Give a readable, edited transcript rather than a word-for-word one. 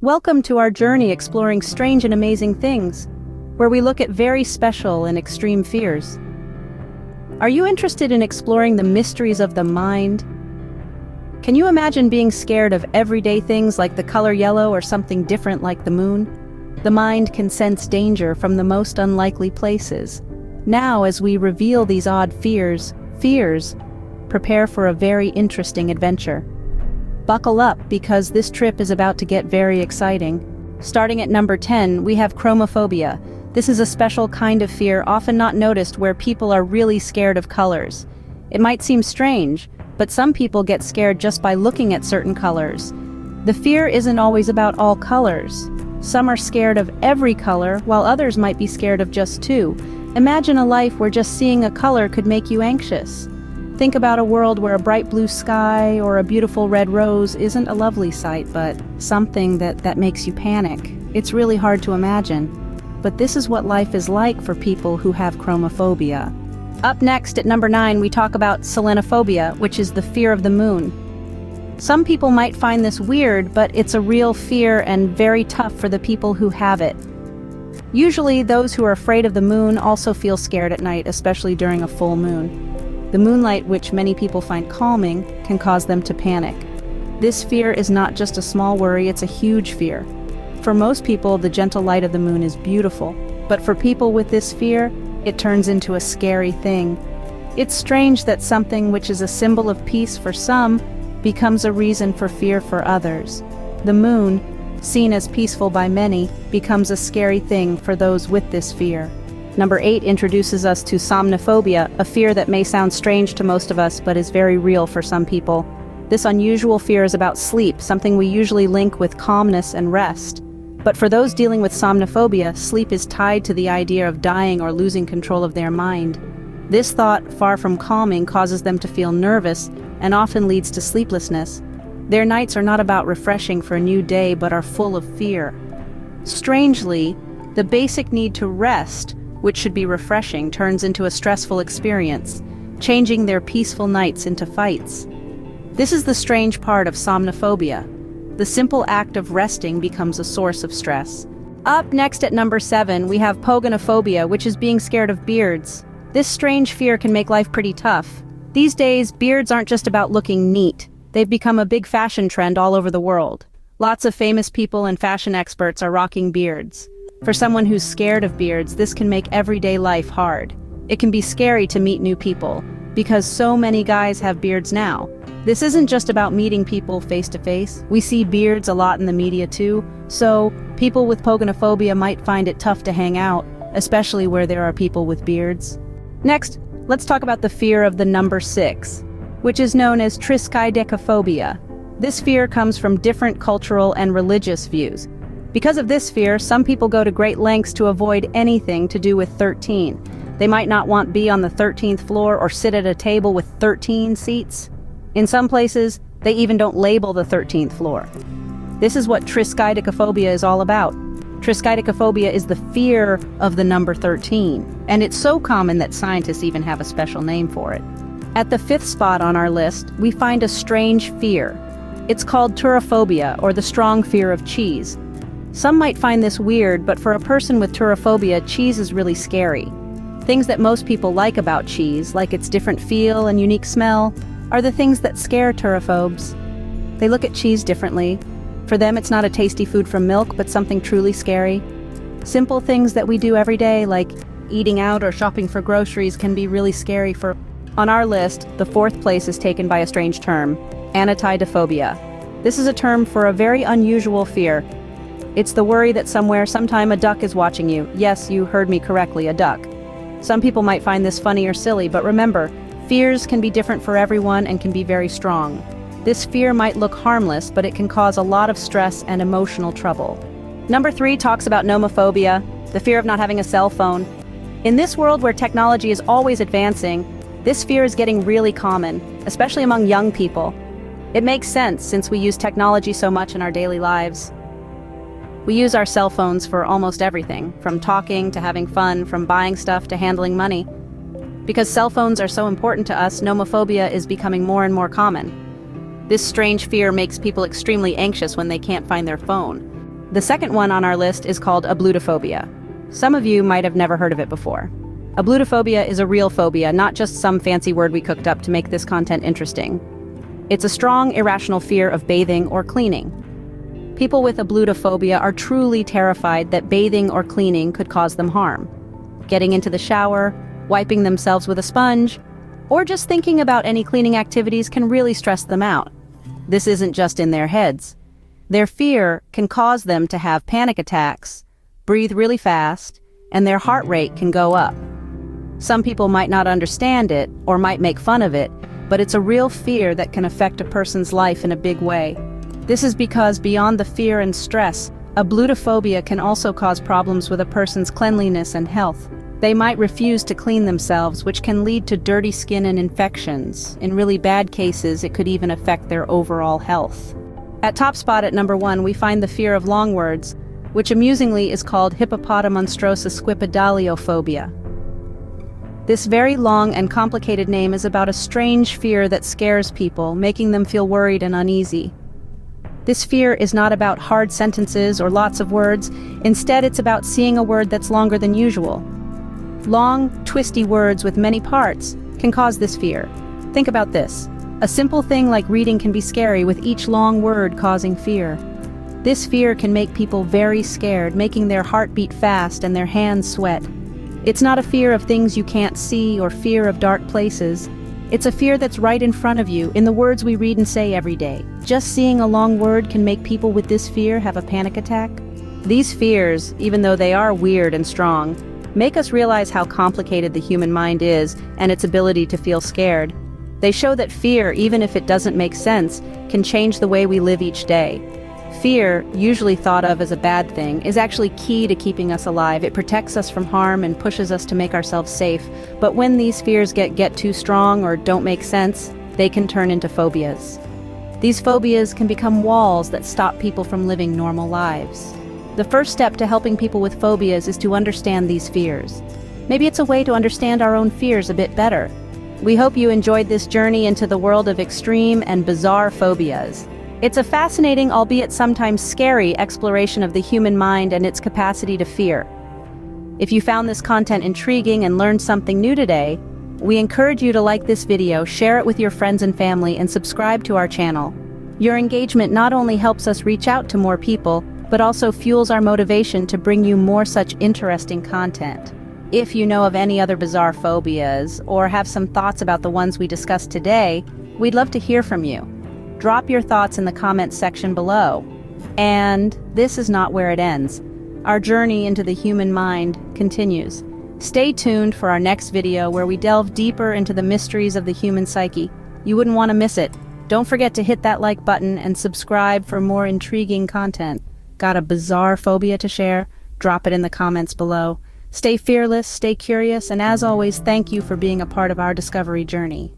Welcome to our journey exploring strange and amazing things, where we look at very special and extreme fears. Are you interested in exploring the mysteries of the mind? Can you imagine being scared of everyday things like the color yellow or something different like the moon? The mind can sense danger from the most unlikely places. Now, as we reveal these odd fears, prepare for a very interesting adventure. Buckle up because this trip is about to get very exciting. Starting at number 10, we have chromophobia. This is a special kind of fear often not noticed where people are really scared of colors. It might seem strange, but some people get scared just by looking at certain colors. The fear isn't always about all colors. Some are scared of every color, while others might be scared of just two. Imagine a life where just seeing a color could make you anxious. Think about a world where a bright blue sky or a beautiful red rose isn't a lovely sight, but something that makes you panic. It's really hard to imagine. But this is what life is like for people who have chromophobia. Up next at number 9, we talk about selenophobia, which is the fear of the moon. Some people might find this weird, but it's a real fear and very tough for the people who have it. Usually, those who are afraid of the moon also feel scared at night, especially during a full moon. The moonlight, which many people find calming, can cause them to panic. This fear is not just a small worry, it's a huge fear. For most people, the gentle light of the moon is beautiful, but for people with this fear, it turns into a scary thing. It's strange that something which is a symbol of peace for some becomes a reason for fear for others. The moon, seen as peaceful by many, becomes a scary thing for those with this fear. Number 8 introduces us to somnophobia, a fear that may sound strange to most of us but is very real for some people. This unusual fear is about sleep, something we usually link with calmness and rest. But for those dealing with somnophobia, sleep is tied to the idea of dying or losing control of their mind. This thought, far from calming, causes them to feel nervous and often leads to sleeplessness. Their nights are not about refreshing for a new day but are full of fear. Strangely, the basic need to rest, which should be refreshing, turns into a stressful experience, changing their peaceful nights into fights. This is the strange part of somnophobia. The simple act of resting becomes a source of stress. Up next at number 7, we have pogonophobia, which is being scared of beards. This strange fear can make life pretty tough. These days, beards aren't just about looking neat. They've become a big fashion trend all over the world. Lots of famous people and fashion experts are rocking beards. For someone who's scared of beards, this can make everyday life hard. It can be scary to meet new people, because so many guys have beards now. This isn't just about meeting people face to face. We see beards a lot in the media too, so people with pogonophobia might find it tough to hang out, especially where there are people with beards. Next, let's talk about the fear of the number 6, which is known as triskaidekaphobia. This fear comes from different cultural and religious views. Because of this fear, some people go to great lengths to avoid anything to do with 13. They might not want to be on the 13th floor or sit at a table with 13 seats. In some places, they even don't label the 13th floor. This is what triskaidekaphobia is all about. Triskaidekaphobia is the fear of the number 13, and it's so common that scientists even have a special name for it. At the 5th spot on our list, we find a strange fear. It's called turophobia, or the strong fear of cheese. Some might find this weird, but for a person with turophobia, cheese is really scary. Things that most people like about cheese, like its different feel and unique smell, are the things that scare turophobes. They look at cheese differently. For them, it's not a tasty food from milk, but something truly scary. Simple things that we do every day, like eating out or shopping for groceries, can be really scary for... On our list, the 4th place is taken by a strange term, anatidophobia. This is a term for a very unusual fear. It's the worry that somewhere, sometime, a duck is watching you. Yes, you heard me correctly, a duck. Some people might find this funny or silly, but remember, fears can be different for everyone and can be very strong. This fear might look harmless, but it can cause a lot of stress and emotional trouble. Number 3 talks about nomophobia, the fear of not having a cell phone. In this world where technology is always advancing, this fear is getting really common, especially among young people. It makes sense since we use technology so much in our daily lives. We use our cell phones for almost everything, from talking to having fun, from buying stuff to handling money. Because cell phones are so important to us, nomophobia is becoming more and more common. This strange fear makes people extremely anxious when they can't find their phone. The second one on our list is called ablutophobia. Some of you might have never heard of it before. Ablutophobia is a real phobia, not just some fancy word we cooked up to make this content interesting. It's a strong, irrational fear of bathing or cleaning. People with ablutophobia are truly terrified that bathing or cleaning could cause them harm. Getting into the shower, wiping themselves with a sponge, or just thinking about any cleaning activities can really stress them out. This isn't just in their heads. Their fear can cause them to have panic attacks, breathe really fast, and their heart rate can go up. Some people might not understand it or might make fun of it, but it's a real fear that can affect a person's life in a big way. This is because beyond the fear and stress, ablutophobia can also cause problems with a person's cleanliness and health. They might refuse to clean themselves, which can lead to dirty skin and infections. In really bad cases, it could even affect their overall health. At top spot at number 1, we find the fear of long words, which amusingly is called hippopotamonstrosa-squipedaliophobia. This very long and complicated name is about a strange fear that scares people, making them feel worried and uneasy. This fear is not about hard sentences or lots of words. Instead, it's about seeing a word that's longer than usual. Long, twisty words with many parts can cause this fear. Think about this. A simple thing like reading can be scary, with each long word causing fear. This fear can make people very scared, making their heart beat fast and their hands sweat. It's not a fear of things you can't see or fear of dark places. It's a fear that's right in front of you, in the words we read and say every day. Just seeing a long word can make people with this fear have a panic attack. These fears, even though they are weird and strong, make us realize how complicated the human mind is and its ability to feel scared. They show that fear, even if it doesn't make sense, can change the way we live each day. Fear, usually thought of as a bad thing, is actually key to keeping us alive. It protects us from harm and pushes us to make ourselves safe. But when these fears get too strong or don't make sense, they can turn into phobias. These phobias can become walls that stop people from living normal lives. The first step to helping people with phobias is to understand these fears. Maybe it's a way to understand our own fears a bit better. We hope you enjoyed this journey into the world of extreme and bizarre phobias. It's a fascinating, albeit sometimes scary, exploration of the human mind and its capacity to fear. If you found this content intriguing and learned something new today, we encourage you to like this video, share it with your friends and family, and subscribe to our channel. Your engagement not only helps us reach out to more people, but also fuels our motivation to bring you more such interesting content. If you know of any other bizarre phobias, or have some thoughts about the ones we discussed today, we'd love to hear from you. Drop your thoughts in the comments section below. And this is not where it ends. Our journey into the human mind continues. Stay tuned for our next video where we delve deeper into the mysteries of the human psyche. You wouldn't want to miss it. Don't forget to hit that like button and subscribe for more intriguing content. Got a bizarre phobia to share? Drop it in the comments below. Stay fearless, stay curious, and as always, thank you for being a part of our discovery journey.